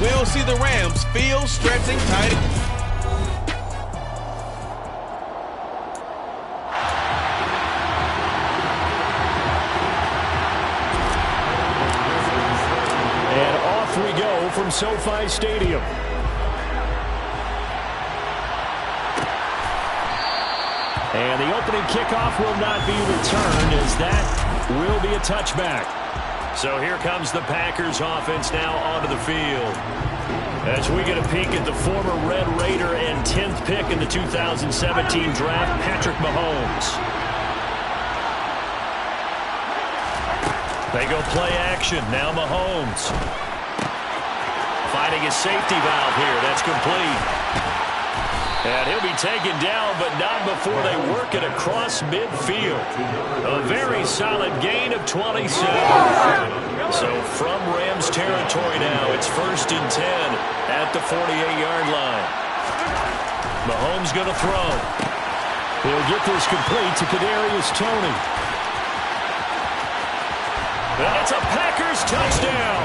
will see the Rams field stretching tight. And off we go from SoFi Stadium. And the opening kickoff will not be returned, as that will be a touchback. So here comes the Packers offense now onto the field. As we get a peek at the former Red Raider and 10th pick in the 2017 draft, Patrick Mahomes. They go play action. Now Mahomes. Finding his safety valve here. That's complete. And he'll be taken down, but not before they work it across midfield. A very solid gain of 27. So from Rams territory now, it's 1st and 10 at the 48-yard line. Mahomes going to throw. He'll get this complete to Kadarius Toney. And it's a Packers touchdown.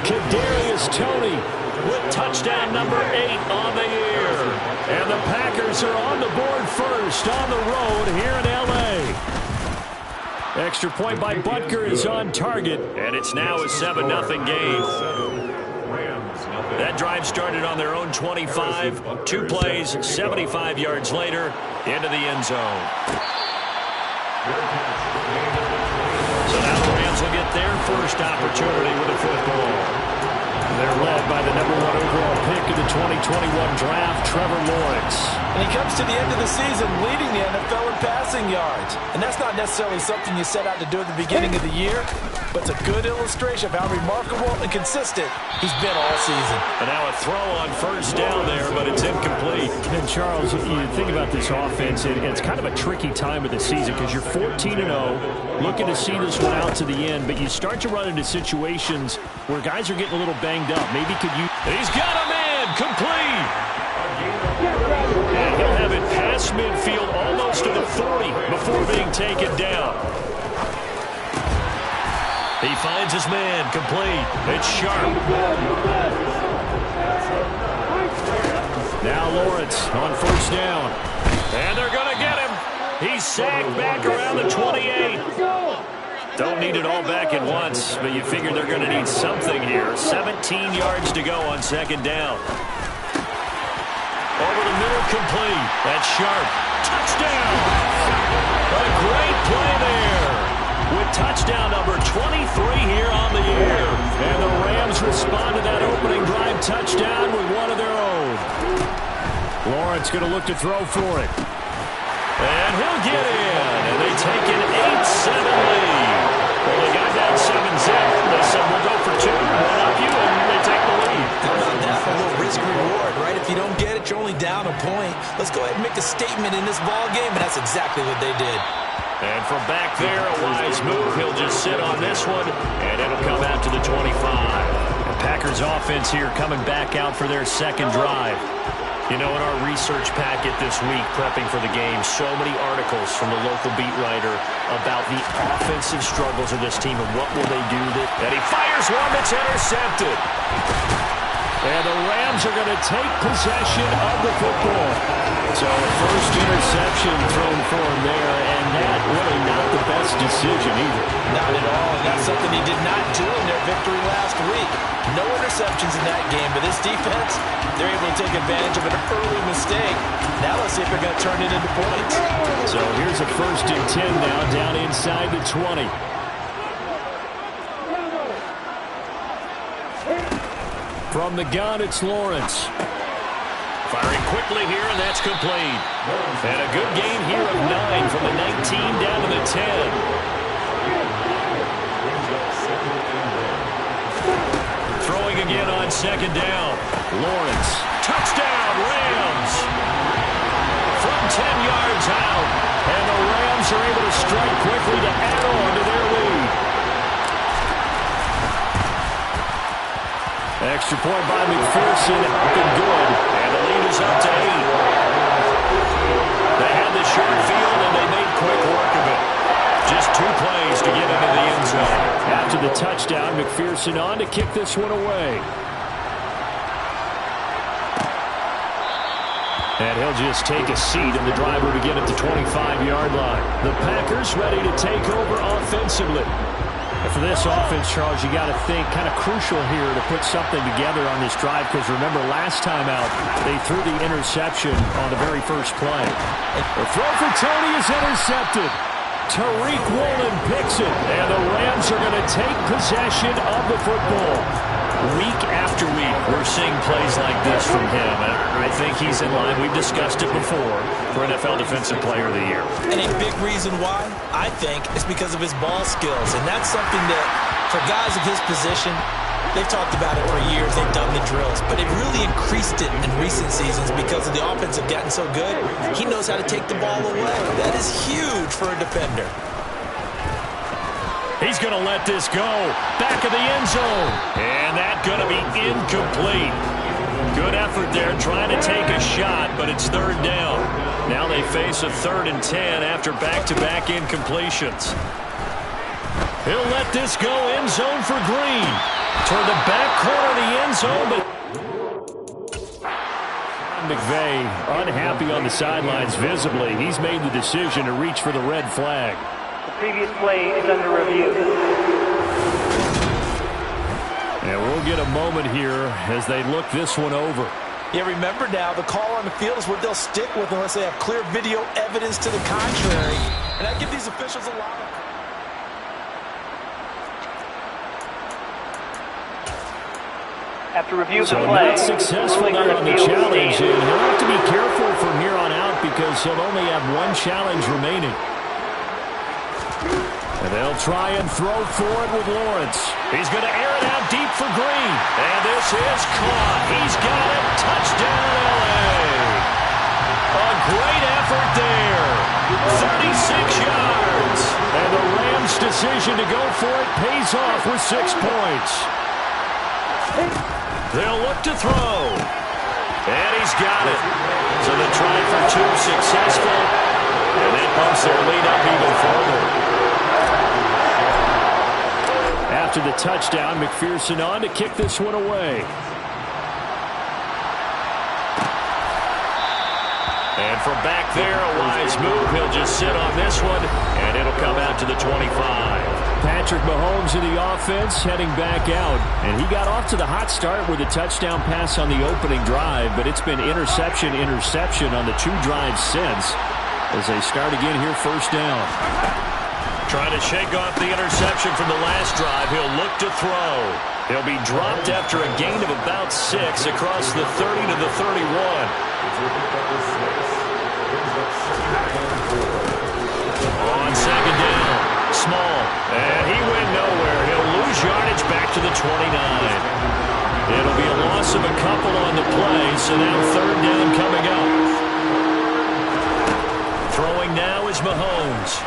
Kadarius Toney with touchdown number 8 on the year. And the Packers are on the board first on the road here in L.A. Extra point by Butker is on target. And it's now a 7-0 game. That drive started on their own 25. 2 plays, 75 yards later, into the end zone. So now the Rams will get their first opportunity with the football. They're led by the #1 overall pick in the 2021 draft, Trevor Lawrence. And he comes to the end of the season leading the NFL in passing yards. And that's not necessarily something you set out to do at the beginning of the year, but it's a good illustration of how remarkable and consistent he's been all season. And now a throw on first down there, but it's incomplete. And Charles, you think about this offense, it's kind of a tricky time of the season because you're 14-0, looking to see this one out to the end, but you start to run into situations where guys are getting a little banged up. Maybe could you... He's got a man, complete. And he'll have it past midfield almost to the 40 before being taken down. He finds his man, complete. It's Sharp. Now Lawrence on first down. And they're going to get him. He's sacked back around the 28. Don't need it all back at once, but you figure they're going to need something here. 17 yards to go on second down. Over the middle, complete. That's Sharp. Touchdown! A great play there. With touchdown number 23 here on the year. And the Rams respond to that opening drive touchdown with one of their own. Lawrence going to look to throw for it. And he'll get in. And they take an 8-7 lead. Well, they got down 7-zip. They said, we'll go for 2, one up you, and they take the lead. How about that? A little risk-reward, right? If you don't get it, you're only down a point. Let's go ahead and make a statement in this ball game, and that's exactly what they did. And from back there, a wise move. He'll just sit on this one, and it'll come out to the 25. The Packers offense here coming back out for their second drive. You know, in our research packet this week, prepping for the game, so many articles from the local beat writer about the offensive struggles of this team and what will they do. And he fires one that's intercepted. And the Rams are going to take possession of the football. So first interception thrown for him there, and that really not the best decision either. Not at all. And that's something he did not do in their victory last week. No interceptions in that game, but this defense, they're able to take advantage of an early mistake. Now let's see if they're going to turn it into points. So here's a 1st and 10 now, down inside the 20. From the gun, it's Lawrence. Firing quickly here, and that's complete. And a good gain here of 9 from the 19 down to the 10. Throwing again on second down. Lawrence. Touchdown, Rams. From 10 yards out. And the Rams are able to strike quickly to add on to their lead. Extra point by McPherson, up and good. And the lead is up to 8. They had the short field, and they made quick work of it. Just 2 plays to get into the end zone. After the touchdown, McPherson on to kick this one away. And he'll just take a seat, and the drive will begin at the 25-yard line. The Packers ready to take over offensively. And for this offense, Charles, you got to think kind of crucial here to put something together on this drive, because remember last time out, they threw the interception on the very first play. The throw for Tony is intercepted. Tariq Woolen picks it, and the Rams are going to take possession of the football. Week after week, we're seeing plays like this from him, and I think he's in line. We've discussed it before for NFL Defensive Player of the Year. And a big reason why, I think, is because of his ball skills, and that's something that, for guys of his position, they've talked about it for years. They've done the drills, but it really increased it in recent seasons because of the offense have gotten so good. He knows how to take the ball away. That is huge for a defender. He's going to let this go. Back of the end zone. And that's going to be incomplete. Good effort there trying to take a shot, but it's third down. Now they face a 3rd and 10 after back-to-back incompletions. He'll let this go end zone for Green. Toward the back corner of the end zone, but McVay unhappy on the sidelines visibly. He's made the decision to reach for the red flag. Previous play is under review. And we'll get a moment here as they look this one over. Yeah, remember now, the call on the field is what they'll stick with unless they have clear video evidence to the contrary. And I give these officials a lot of... After review so the play, not successful there on the challenge. And he'll have to be careful from here on out because he'll only have one challenge remaining. And they'll try and throw for it with Lawrence. He's going to air it out deep for Green. And this is caught. He's got it. Touchdown, L.A. A great effort there. 36 yards. And the Rams' decision to go for it pays off with 6 points. They'll look to throw. And he's got it. So the try for 2 successful. And that bumps their lead up even further. After the touchdown, McPherson on to kick this one away. And from back there, a wise move. He'll just sit on this one, and it'll come out to the 25. Patrick Mahomes in the offense heading back out. And he got off to the hot start with a touchdown pass on the opening drive, but it's been interception on the 2 drives since as they start again here first down. Trying to shake off the interception from the last drive. He'll look to throw. He'll be dropped after a gain of about 6 across the 30 to the 31. On second down, Small. And he went nowhere. He'll lose yardage back to the 29. It'll be a loss of a couple on the play, so now third down coming up. Throwing now is Mahomes.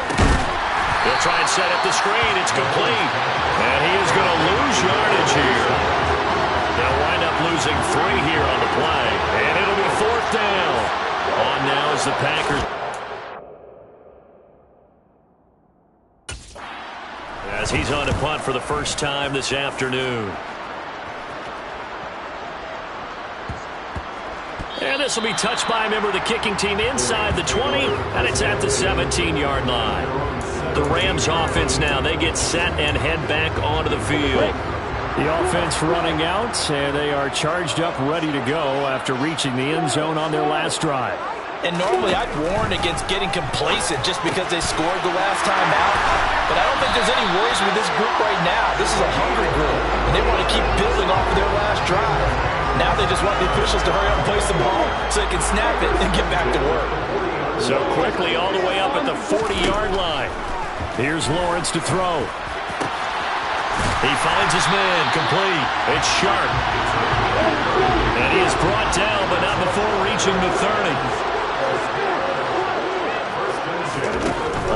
He'll try and set up the screen. It's complete. And he is going to lose yardage here. They'll wind up losing 3 here on the play. And it'll be 4th down. On now is the Packers. As he's on to punt for the first time this afternoon. And this will be touched by a member of the kicking team inside the 20, and it's at the 17-yard line. The Rams offense now, they get set and head back onto the field. The offense running out, and they are charged up, ready to go after reaching the end zone on their last drive. And normally I'd warn against getting complacent just because they scored the last time out. But I don't think there's any worries with this group right now. This is a hungry group, and they want to keep building off of their last drive. Now they just want the officials to hurry up and place the ball so they can snap it and get back to work. So quickly all the way up at the 40-yard line. Here's Lawrence to throw. He finds his man, complete. It's Sharp. And he is brought down, but not before reaching the 30.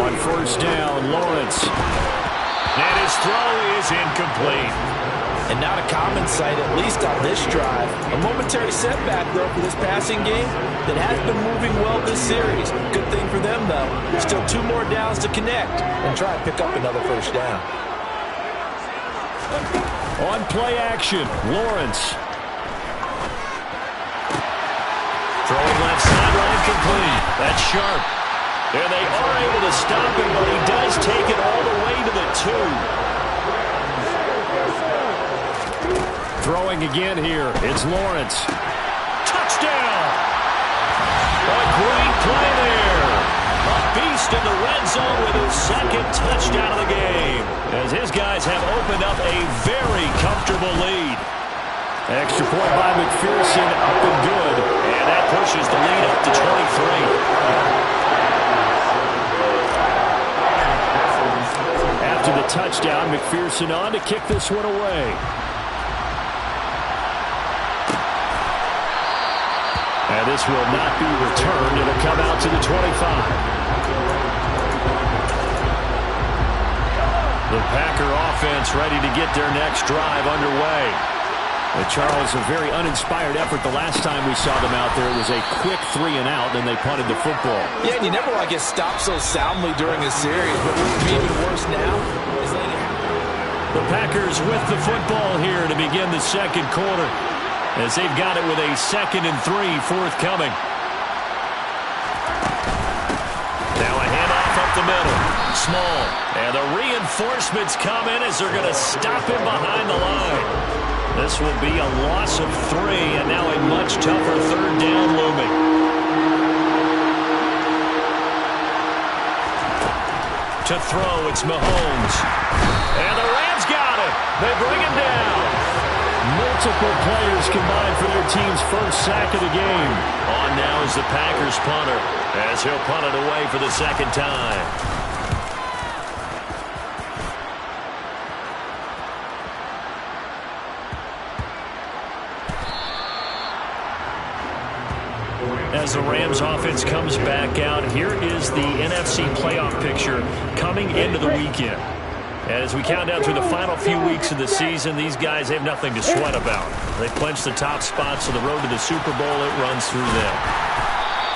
On first down, Lawrence. And his throw is incomplete. And not a common sight, at least on this drive. A momentary setback, though, for this passing game that has been moving well this series. Good thing for them, though. Still 2 more downs to connect and try and pick up another first down. On play action, Lawrence. Throwing left sideline complete. That's sharp. And they are able to stop him, but he does take it all the way to the 2. Throwing again here. It's Lawrence. Touchdown! A great play there. A beast in the red zone with his second touchdown of the game, as his guys have opened up a very comfortable lead. Extra point by McPherson, up and good. And that pushes the lead up to 23. After the touchdown, McPherson on to kick this one away. And this will not be returned. It'll come out to the 25. The Packer offense ready to get their next drive underway. And Charles, a very uninspired effort the last time we saw them out there. It was a quick 3 and out, then they punted the football. Yeah, and you never want to get stopped so soundly during a series, but what would be even worse now is letting it happen. The Packers with the football here to begin the second quarter, as they've got it with a 2nd and 3 forthcoming. Now a handoff up the middle. Small. And the reinforcements come in as they're going to stop him behind the line. This will be a loss of 3, and now a much tougher 3rd down looming. To throw, it's Mahomes. And the Rams got it. They bring him down. Multiple players combined for their team's first sack of the game. On now is the Packers punter, as he'll punt it away for the 2nd time. As the Rams offense comes back out, here is the NFC playoff picture coming into the weekend. As we count down through the final few weeks of the season, these guys have nothing to sweat about. They clinched the top spots, so the road to the Super Bowl, it runs through them.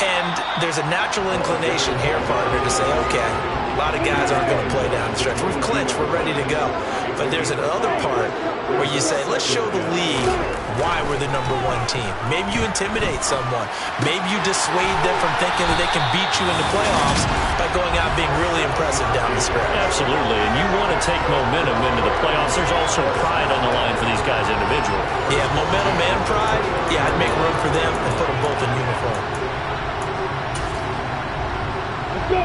And there's a natural inclination here, partner, to say, okay, a lot of guys aren't going to play down the stretch. We've clinched. We're ready to go. But there's another part where you say, let's show the league why we're the #1 team. Maybe you intimidate someone. Maybe you dissuade them from thinking that they can beat you in the playoffs by going out being really impressive down the stretch. Absolutely, and you want to take momentum into the playoffs. There's also pride on the line for these guys individually. Yeah, momentum and pride. Yeah, I'd make room for them and put them both in uniform. Let's go.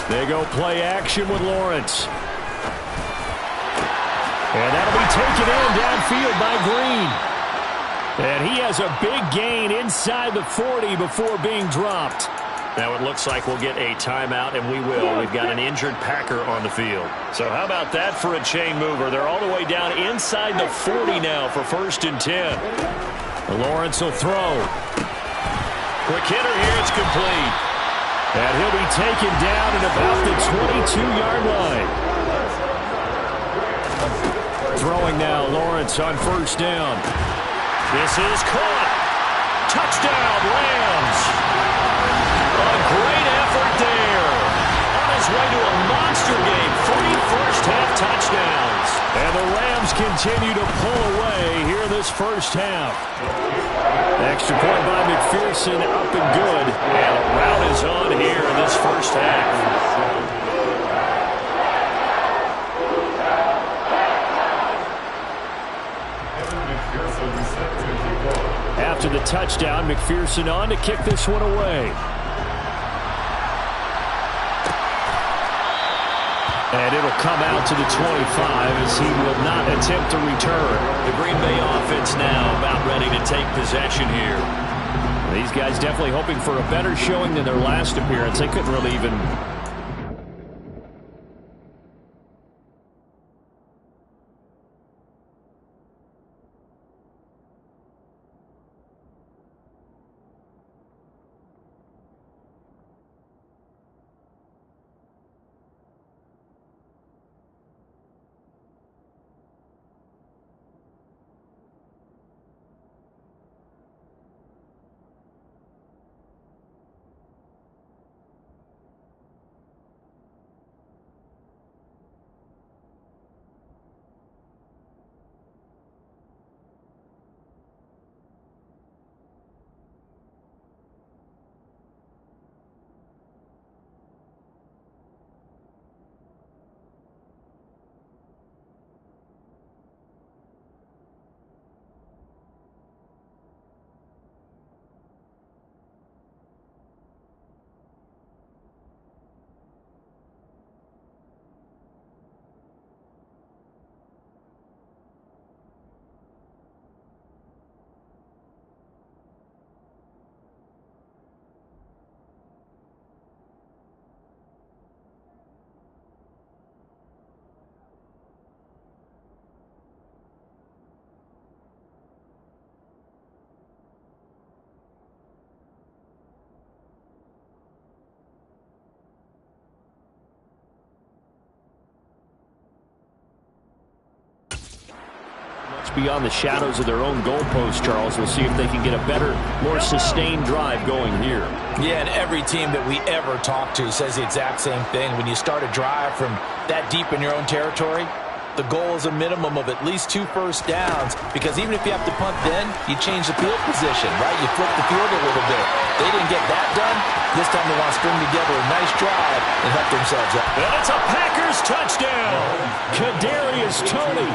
They go play action with Lawrence. And that'll be taken in downfield by Green. And he has a big gain inside the 40 before being dropped. Now it looks like we'll get a timeout, and we will. We've got an injured Packer on the field. So how about that for a chain mover? They're all the way down inside the 40 now for 1st and 10. Lawrence will throw. Quick hitter here. It's complete. And he'll be taken down at about the 22-yard line. Throwing now, Lawrence on 1st down. This is caught. Touchdown, Rams. A great effort there. On his way to a monster game. 3 first-half touchdowns. And the Rams continue to pull away here this first half. Extra point by McPherson, up and good. And a rout is on here in this first half. After the touchdown, McPherson on to kick this one away. And it'll come out to the 25 as he will not attempt to return. The Green Bay offense now about ready to take possession here. These guys definitely hoping for a better showing than their last appearance. They couldn't really even stretch beyond the shadows of their own goalpost, Charles. We'll see if they can get a better, more sustained drive going here. Yeah, and every team that we ever talk to says the exact same thing. When you start a drive from that deep in your own territory, the goal is a minimum of at least 2 first downs, because even if you have to punt then, you change the field position, right? You flip the field a little bit. They didn't get that done. This time they want to string together a nice drive and help themselves out. And it's a Packers touchdown. Kadarius Toney.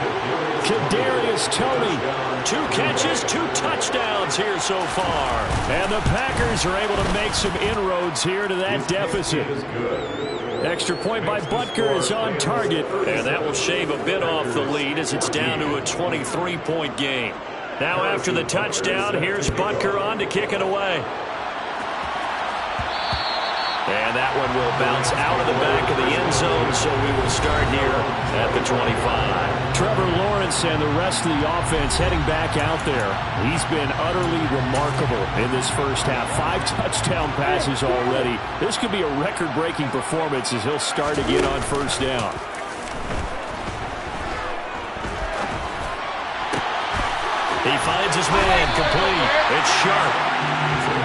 Kadarius Toney. 2 catches, 2 touchdowns here so far. And the Packers are able to make some inroads here to that deficit. Extra point by Butker is on target, and that will shave a bit off the lead as it's down to a 23-point game. Now after the touchdown, here's Butker on to kick it away. And that one will bounce out of the back of the end zone, so we will start here at the 25. Trevor Lawrence and the rest of the offense heading back out there. He's been utterly remarkable in this first half. 5 touchdown passes already. This could be a record-breaking performance as he'll start again on first down. He finds his man complete. It's Sharp.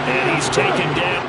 And he's taken down.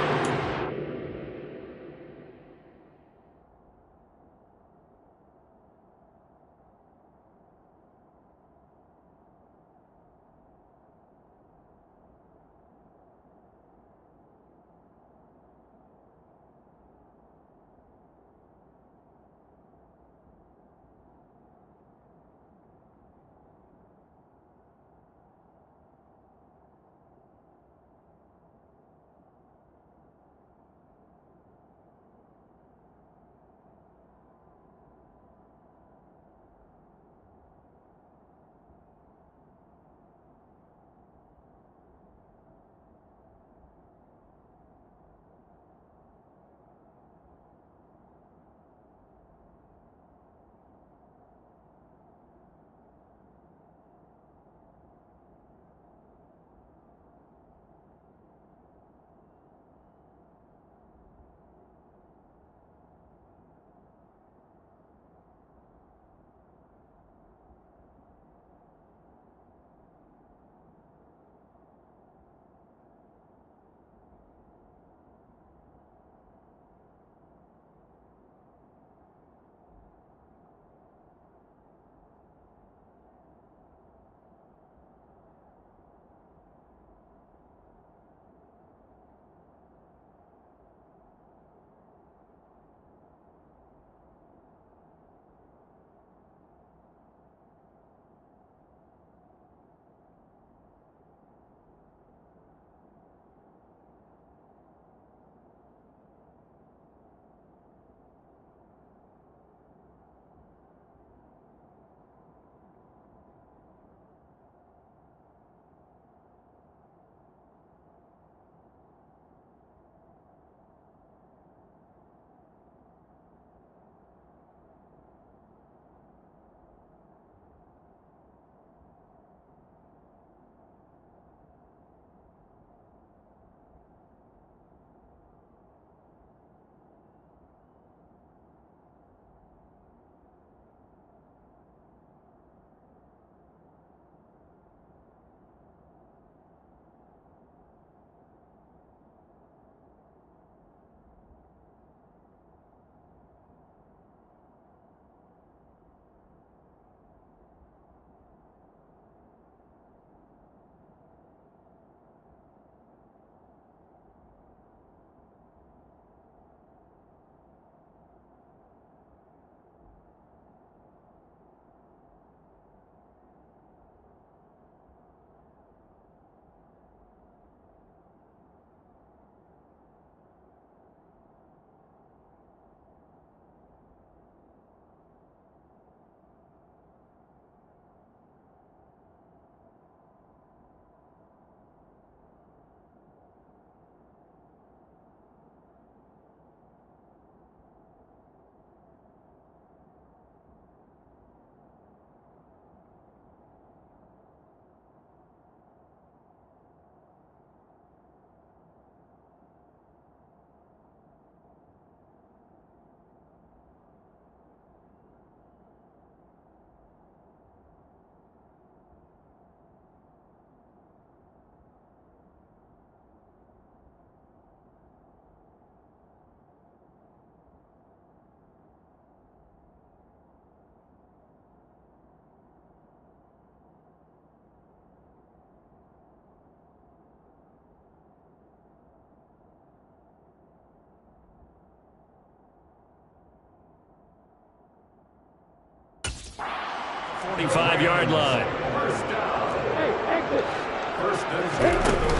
45-yard line.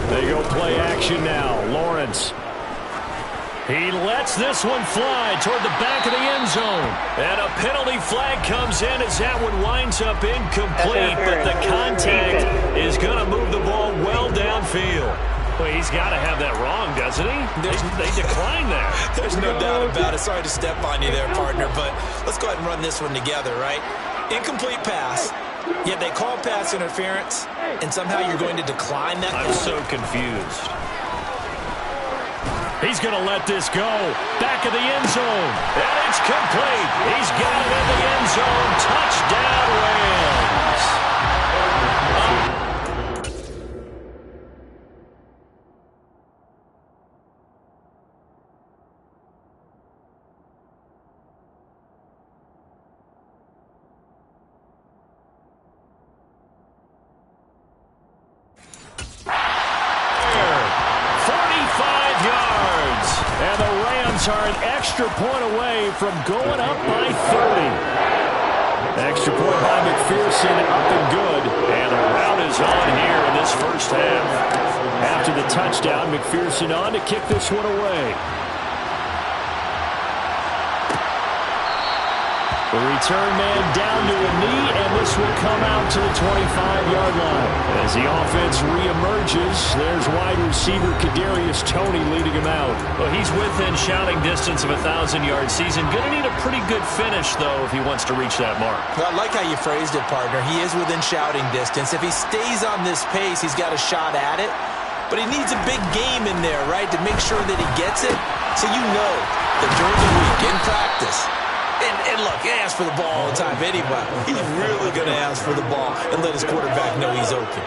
They go play action now. Lawrence. He lets this one fly toward the back of the end zone. And a penalty flag comes in as that one winds up incomplete. But the contact is going to move the ball well downfield. Well, he's got to have that wrong, doesn't he? They decline that. There's no doubt about it. Sorry to step on you there, partner, but let's go ahead and run this one together, right? Incomplete pass, yet they call pass interference, and somehow you're going to decline that. I'm so confused. He's going to let this go. Back of the end zone. And it's complete. He's got it in the end zone. Touchdown, Rams. Are an extra point away from going up by 30. Extra point by McPherson, up and good. And the route is on here in this first half. After the touchdown, McPherson on to kick this one away. The return man down to a knee, and this will come out to the 25-yard line. As the offense reemerges, there's wide receiver Kadarius Toney leading him out. Well, he's within shouting distance of a 1,000-yard season. Going to need a pretty good finish, though, if he wants to reach that mark. Well, I like how you phrased it, partner. He is within shouting distance. If he stays on this pace, he's got a shot at it. But he needs a big game in there, right, to make sure that he gets it. So you know that during the week, in practice, and look, he asks for the ball all the time anyway. He's really going to ask for the ball and let his quarterback know he's open.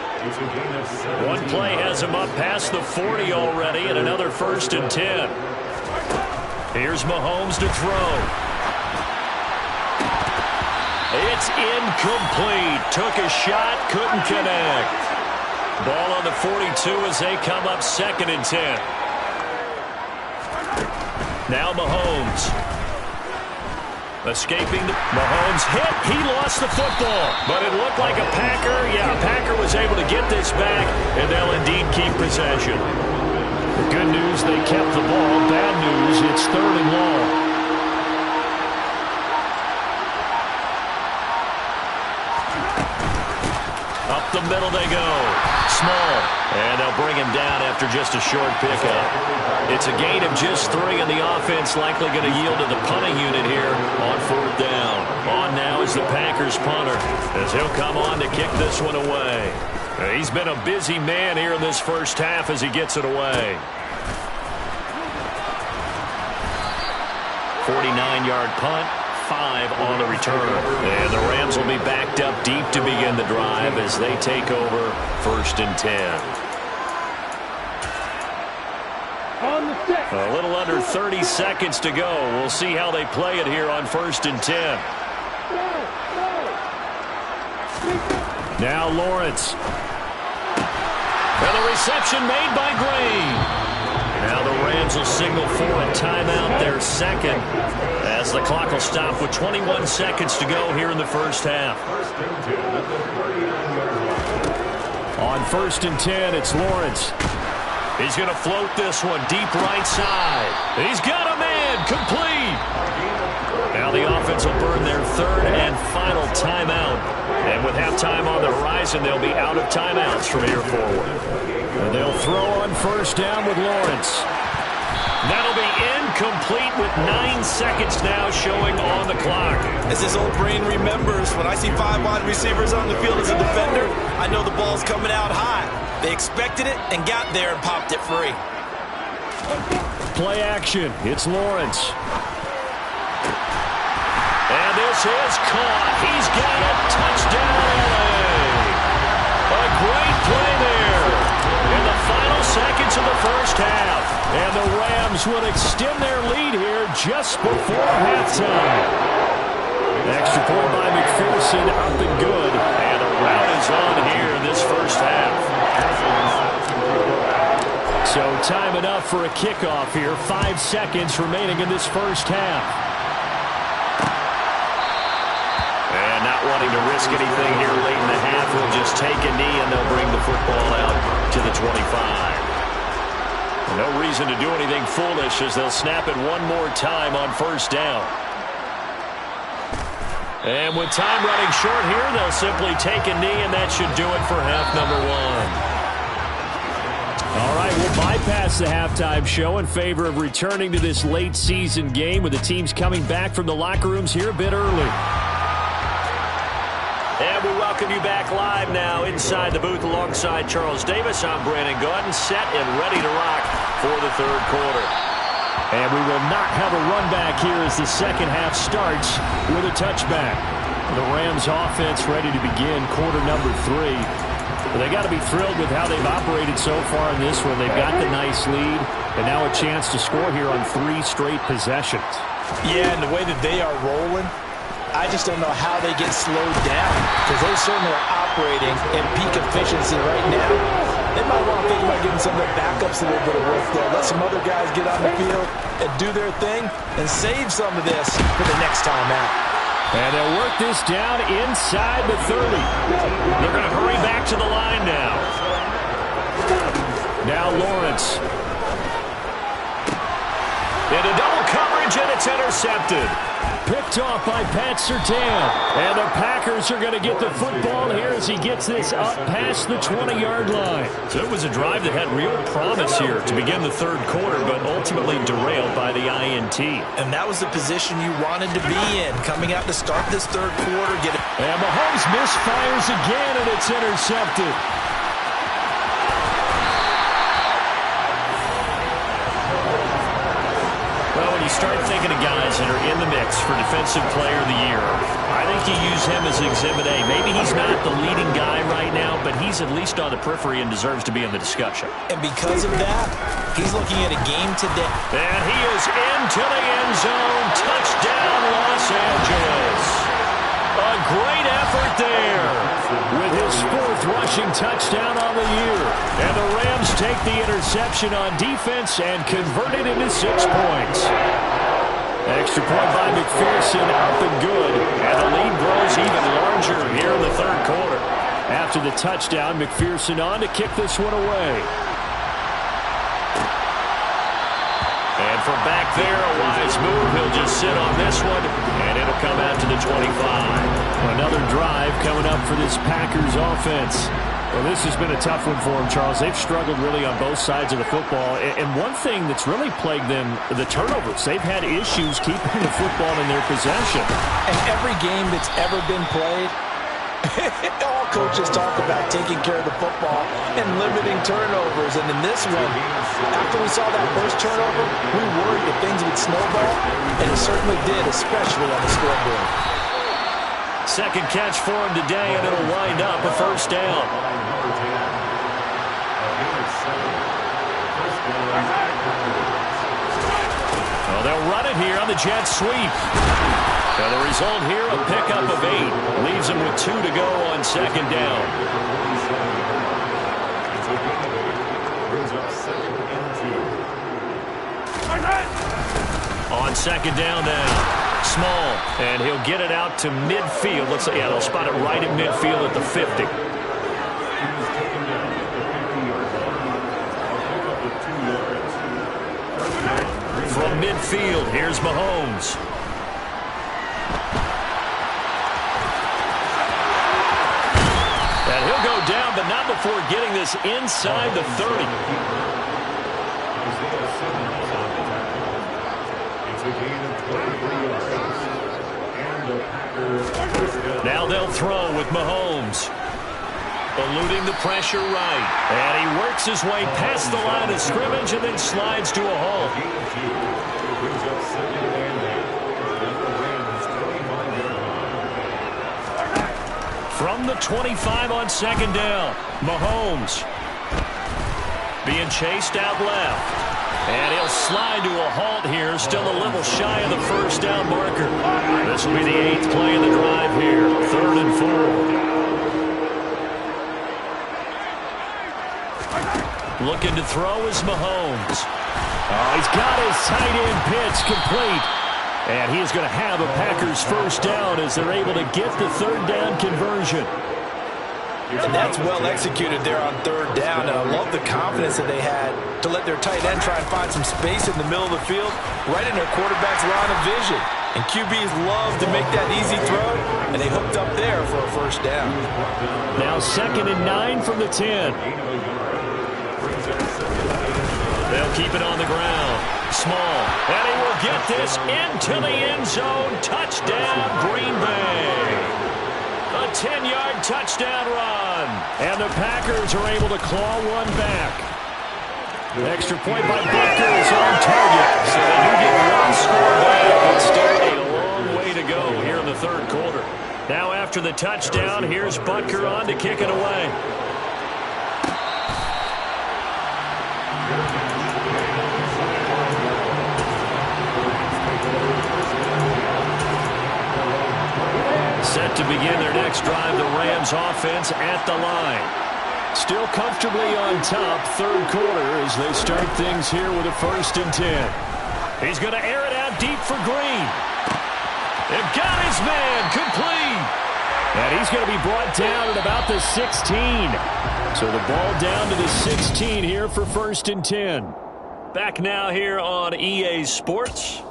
One play has him up past the 40 already, and another 1st and 10. Here's Mahomes to throw. It's incomplete. Took a shot, couldn't connect. Ball on the 42 as they come up 2nd and 10. Now Mahomes. Escaping the Mahomes hit. He lost the football. But it looked like a Packer. Yeah, a Packer was able to get this back, and they'll indeed keep possession. The good news, they kept the ball. Bad news, it's 3rd and long. Up the middle they go. Small. And they'll bring him down after just a short pickup. It's a gain of just 3, and the offense likely going to yield to the punting unit here on 4th down. On now is the Packers punter, as he'll come on to kick this one away. He's been a busy man here in this first half as he gets it away. 49-yard punt. 5 on the return. And the Rams will be backed up deep to begin the drive as they take over 1st and 10. A little under 30 seconds to go. We'll see how they play it here on 1st and 10. Now Lawrence. And the reception made by Green. Now the Rams will signal for a timeout, their 2nd, as the clock will stop with 21 seconds to go here in the first half. On 1st and 10, it's Lawrence. He's going to float this one deep right side. He's got a man, complete. Now the offense will burn their 3rd and final timeout. And with halftime on the horizon, they'll be out of timeouts from here forward. And they'll throw on 1st down with Lawrence. That'll be incomplete with 9 seconds now showing on the clock. As his old brain remembers, when I see 5 wide receivers on the field as a defender, I know the ball's coming out high. They expected it and got there and popped it free. Play action. It's Lawrence. And this is caught. He's got a touchdown, LA. A great play there in the final seconds of the first half. And the Rams would extend their lead here just before halftime. Extra point by McPherson, up and good. And the route is on here in this first half. So time enough for a kickoff here. 5 seconds remaining in this first half. And not wanting to risk anything here late in the half will just take a knee, and they'll bring the football out to the 25. No reason to do anything foolish as they'll snap it one more time on first down. And with time running short here, they'll simply take a knee, and that should do it for half number one. All right, we'll bypass the halftime show in favor of returning to this late season game with the teams coming back from the locker rooms here a bit early. And we welcome you back live now inside the booth alongside Charles Davis. I'm Brandon Gaudin, set and ready to rock for the third quarter. And we will not have a run back here as the second half starts with a touchback. The Rams offense ready to begin quarter number 3. But they got to be thrilled with how they've operated so far in this one. They've got the nice lead, and now a chance to score here on 3 straight possessions. Yeah, and the way that they are rolling, I just don't know how they get slowed down, because they certainly are operating at peak efficiency right now. They might want to think about giving some of their backups a little bit of work there. Let some other guys get on the field and do their thing and save some of this for the next time out. And they'll work this down inside the 30. They're going to hurry back to the line now. Now Lawrence. Into double coverage, and it's intercepted. Picked off by Pat Surtain. And the Packers are going to get the football here as he gets this up past the 20-yard line. So it was a drive that had real promise here to begin the third quarter, but ultimately derailed by the INT. And that was the position you wanted to be in, coming out to start this third quarter. And Mahomes misfires again, and it's intercepted. Well, when you start thinking of guys that are in the mix for Defensive Player of the Year, I think you use him as Exhibit A. Maybe he's not the leading guy right now, but he's at least on the periphery and deserves to be in the discussion. And because of that, he's looking at a game today. And he is into the end zone. Touchdown, Los Angeles. A great effort there. With his 4th rushing touchdown on the year. And the Rams take the interception on defense and convert it into 6 points. Extra point by McPherson, up and good. And the lead grows even larger here in the third quarter. After the touchdown, McPherson on to kick this one away. And from back there, a wise move. He'll just sit on this one, and it'll come out to the 25. Another drive coming up for this Packers offense. Well, this has been a tough one for them, Charles. They've struggled really on both sides of the football. And one thing that's really plagued them, the turnovers. They've had issues keeping the football in their possession. And every game that's ever been played, all coaches talk about taking care of the football and limiting turnovers. And in this one, after we saw that first turnover, we worried that things would snowball, and it certainly did, especially on the scoreboard. Second catch for him today, and it'll wind up a first down. Well, they'll run it here on the jet sweep. And the result here, a pickup of 8. Leaves them with 2 to go on second down. On second down now. Small, and he'll get it out to midfield. Let's say, yeah, they'll spot it right at midfield at the 50. From midfield, here's Mahomes. And he'll go down, but not before getting this inside the 30. Now they'll throw with Mahomes. Eluding the pressure right. And he works his way past the line of scrimmage and then slides to a halt. From the 25 on second down, Mahomes being chased out left. And he'll slide to a halt here, still a little shy of the first down marker. This will be the 8th play of the drive here, 3rd and 4. Looking to throw is Mahomes. Oh, he's got his tight end pitch complete. And he is going to have a Packers first down as they're able to get the third down conversion. And that's well executed there on third down. And I love the confidence that they had to let their tight end try and find some space in the middle of the field, right in their quarterback's line of vision. And QBs love to make that easy throw, and they hooked up there for a first down. Now 2nd and 9 from the 10. They'll keep it on the ground. Small. And he will get this into the end zone. Touchdown, Green Bay. A 10-yard touchdown run. And the Packers are able to claw one back. The extra point by Butker is on target. So they do get one score back, but still a long way to go here in the third quarter. Now after the touchdown, here's Butker on to kick it away. Set to begin their next drive, the Rams offense at the line. Still comfortably on top, third quarter as they start things here with a 1st and 10. He's going to air it out deep for Green. They've got his man complete. And he's going to be brought down at about the 16. So the ball down to the 16 here for 1st and 10. Back now here on EA Sports.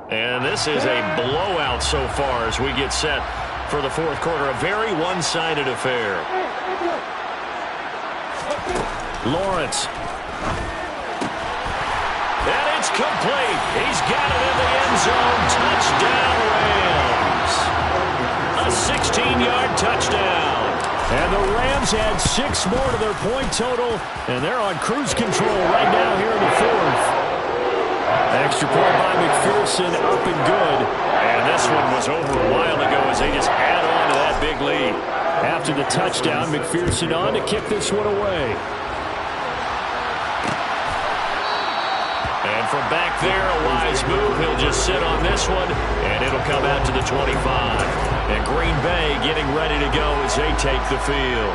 And this is a blowout so far as we get set for the fourth quarter. A very one-sided affair. Lawrence. And it's complete. He's got it in the end zone. Touchdown, Rams. A 16-yard touchdown. And the Rams add 6 more to their point total, and they're on cruise control right now here in the fourth. Extra point by McPherson, up and good. And this one was over a while ago as they just add on to that big lead. After the touchdown, McPherson on to kick this one away. And from back there, a wise move. He'll just sit on this one, and it'll come out to the 25. And Green Bay getting ready to go as they take the field.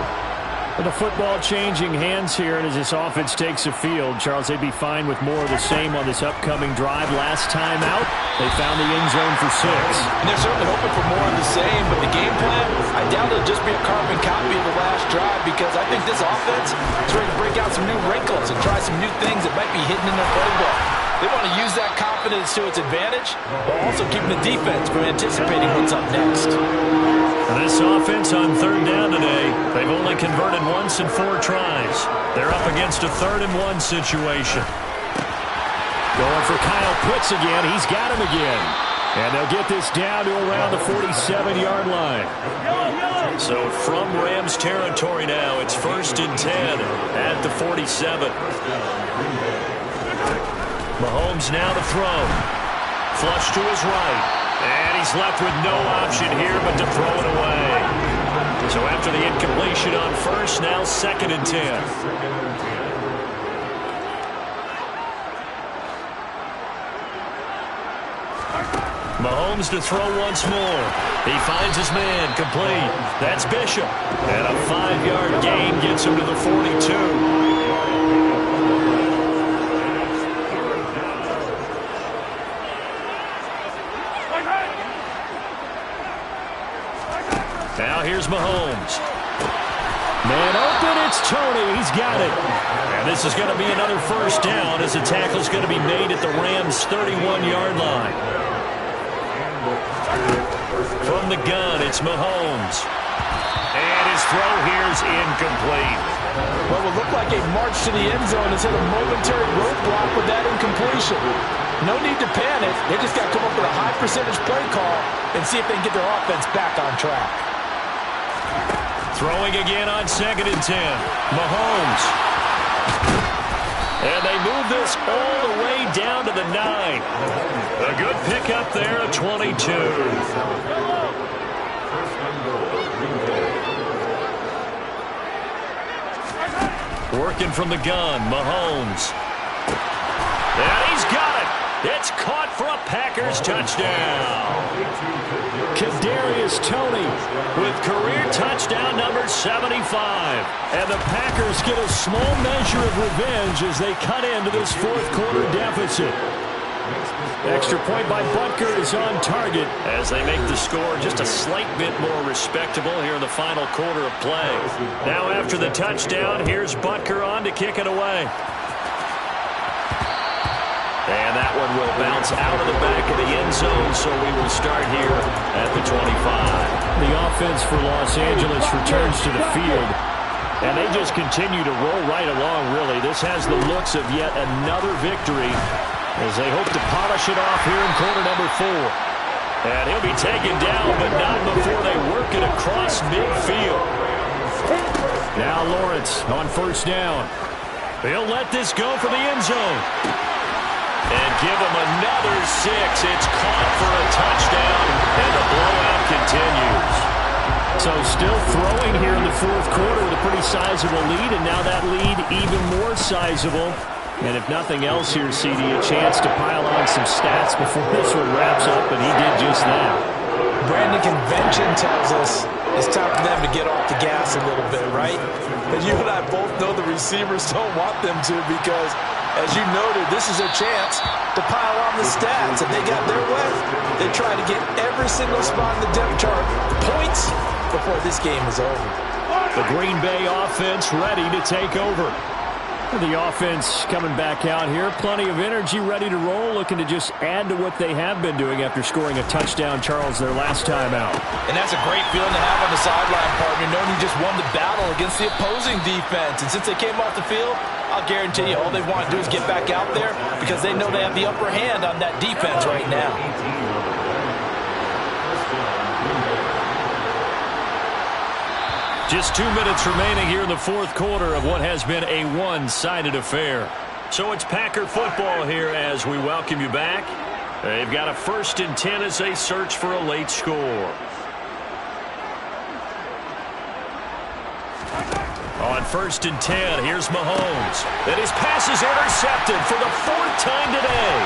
With the football changing hands here, and as this offense takes the field, Charles, they'd be fine with more of the same on this upcoming drive. Last time out, they found the end zone for 6. And they're certainly hoping for more of the same, but the game plan, I doubt it'll just be a carbon copy of the last drive, because I think this offense is ready to break out some new wrinkles and try some new things that might be hidden in their playbook. They want to use that confidence to its advantage, while also keeping the defense from anticipating what's up next. This offense on third down today, they've only converted once in 4 tries. They're up against a 3rd and 1 situation. Going for Kyle Pitts again. He's got him again. And they'll get this down to around the 47-yard line. So from Rams territory now, it's 1st and 10 at the 47. Mahomes now to throw. Flush to his right. And he's left with no option here but to throw it away. So after the incompletion on first, now 2nd and 10. Mahomes to throw once more. He finds his man complete. That's Bishop. And a 5-yard gain gets him to the 42. Now here's Mahomes. Man open, it's Tony. He's got it. And this is going to be another first down as the tackle's going to be made at the Rams' 31-yard line. From the gun, it's Mahomes. And his throw here's incomplete. What will look like a march to the end zone has hit a momentary roadblock with that incompletion. No need to panic. They just got to come up with a high percentage play call and see if they can get their offense back on track. Throwing again on 2nd and 10. Mahomes. And they move this all the way down to the 9. A good pickup there at 22. Working from the gun, Mahomes. And he's got it. It's caught for a Packers touchdown. Kadarius Toney with career touchdown number 75. And the Packers get a small measure of revenge as they cut into this fourth quarter deficit. Extra point by Butker is on target. As they make the score just a slight bit more respectable here in the final quarter of play. Now after the touchdown, here's Butker on to kick it away. And that one will bounce out of the back of the end zone, so we will start here at the 25. The offense for Los Angeles returns to the field, and they just continue to roll right along, really. This has the looks of yet another victory as they hope to polish it off here in quarter number 4. And he'll be taken down, but not before they work it across midfield. Now Lawrence on first down. He'll let this go for the end zone. And give him another 6. It's caught for a touchdown, and the blowout continues. So still throwing here in the fourth quarter with a pretty sizable lead, and now that lead even more sizable. And if nothing else here, CD, a chance to pile on some stats before this one wraps up, and he did just that. Brandon, convention tells us it's time for them to get off the gas a little bit, right? But you and I both know the receivers don't want them to because, as you noted, this is a chance to pile on the stats. If they got their way, they try to get every single spot in the depth chart points before this game is over. The Green Bay offense ready to take over. The offense coming back out here. Plenty of energy, ready to roll, looking to just add to what they have been doing after scoring a touchdown, Charles, their last time out. And that's a great feeling to have on the sideline, partner, knowing you just won the battle against the opposing defense. And since they came off the field, I'll guarantee you all they want to do is get back out there because they know they have the upper hand on that defense right now. Just 2 minutes remaining here in the fourth quarter of what has been a one-sided affair. So it's Packer football here as we welcome you back. They've got a 1st and 10 as they search for a late score. On 1st and 10, here's Mahomes. And his pass is intercepted for the 4th time today.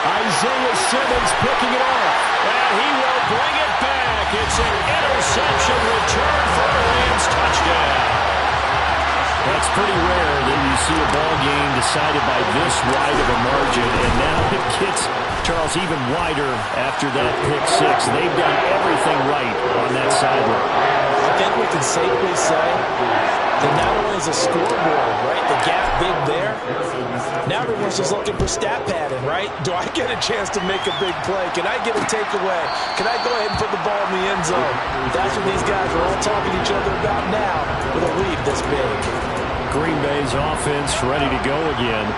Isaiah Simmons picking it off. And he will bring it back. It's an interception return for a Rams touchdown. That's pretty rare that you see a ball game decided by this wide of a margin, and now it gets, Charles, even wider after that pick 6. They've done everything right on that sideline. I think we can safely say that not only is a scoreboard, right, the gap big there, now everyone's just looking for stat padding, right? Do I get a chance to make a big play? Can I get a takeaway? Can I go ahead and put the ball in the end zone? That's what these guys are all talking to each other about now with a lead this big. Green Bay's offense ready to go again.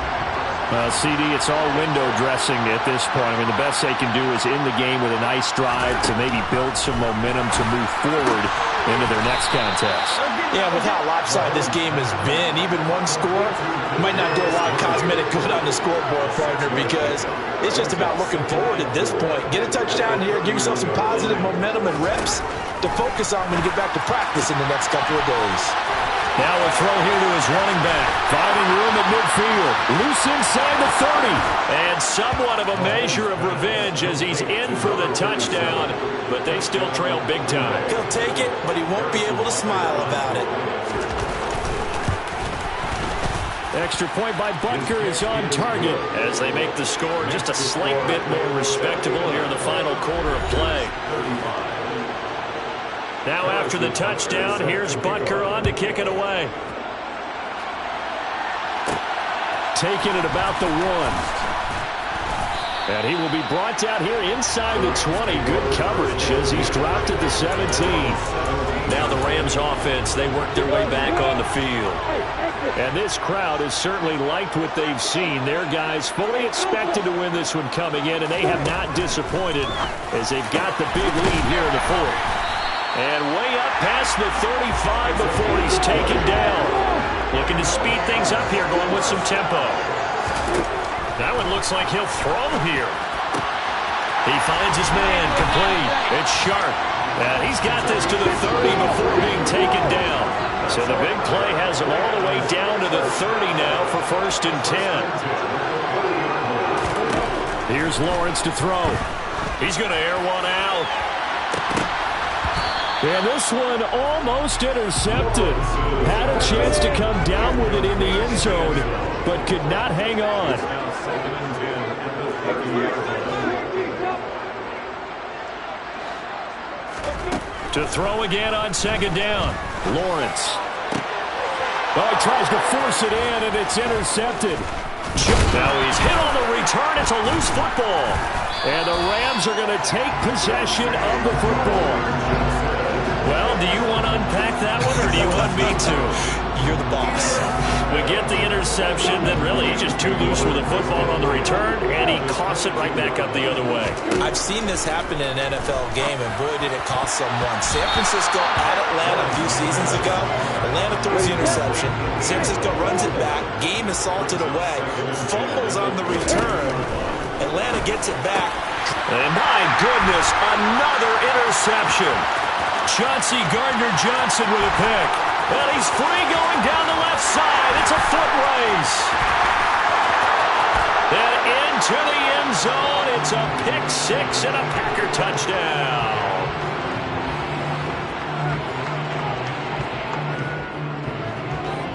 CD, it's all window dressing at this point. I mean, the best they can do is in the game with a nice drive to maybe build some momentum to move forward into their next contest. Yeah, with how lopsided this game has been, even one score might not do a lot of cosmetic good on the scoreboard, partner, because it's just about looking forward at this point. Get a touchdown here, give yourself some positive momentum and reps to focus on when you get back to practice in the next couple of days. Now a throw here to his running back. Finding room at midfield. Loose inside the 30. And somewhat of a measure of revenge as he's in for the touchdown, but they still trail big time. He'll take it, but he won't be able to smile about it. Extra point by Butker is on target. As they make the score just a slight bit more respectable here in the final quarter of play. Now after the touchdown, here's Butker on to kick it away. Taking it about the 1. And he will be brought down here inside the 20. Good coverage as he's dropped at the 17. Now the Rams offense, they work their way back on the field. And this crowd has certainly liked what they've seen. Their guys fully expected to win this one coming in, and they have not disappointed as they've got the big lead here in the 4th. And way up past the 35 before he's taken down. Looking to speed things up here, going with some tempo. That one looks like he'll throw here. He finds his man, complete. It's Sharp. And he's got this to the 30 before being taken down. So the big play has him all the way down to the 30 now for 1st and 10. Here's Lawrence to throw. He's going to air one out. And this one almost intercepted. Had a chance to come down with it in the end zone, but could not hang on. To throw again on second down. Lawrence. Oh, he tries to force it in, and it's intercepted. Now he's hit on the return. It's a loose football. And the Rams are going to take possession of the football. Well, do you want to unpack that one, or do you want me to? You're the boss. We get the interception, then really he's just too loose with the football on the return, and he coughs it right back up the other way. I've seen this happen in an NFL game, and boy, did it cost someone. San Francisco at Atlanta a few seasons ago. Atlanta throws the interception. San Francisco runs it back. Game is salted away. Fumbles on the return. Atlanta gets it back. And my goodness, another interception. Chauncey Gardner-Johnson with a pick. And he's free going down the left side. It's a foot race. And into the end zone. It's a pick six and a Packer touchdown.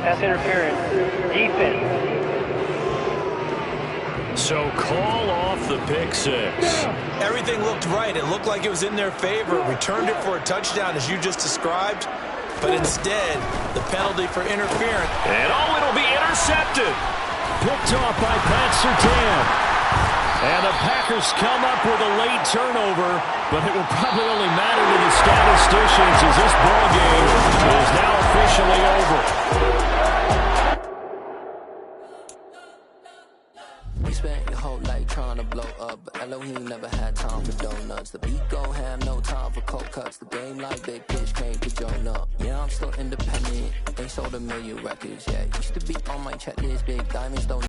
Pass interference. Defense. So call off the pick six. Everything looked right. It looked like it was in their favor. Returned it for a touchdown, as you just described. But instead, the penalty for interference. And it'll be intercepted. Picked off by Pat Surtain. And the Packers come up with a late turnover, but it will probably only matter to the statisticians as this ball game is now officially over. Spent your whole life trying to blow up, but Elohim never had time for donuts. The beat gon' have no time for cold cuts. The game like big pitch came to join up. Yeah, I'm still independent. They sold 1 million records. Yeah, used to be on my checklist. Big diamonds don't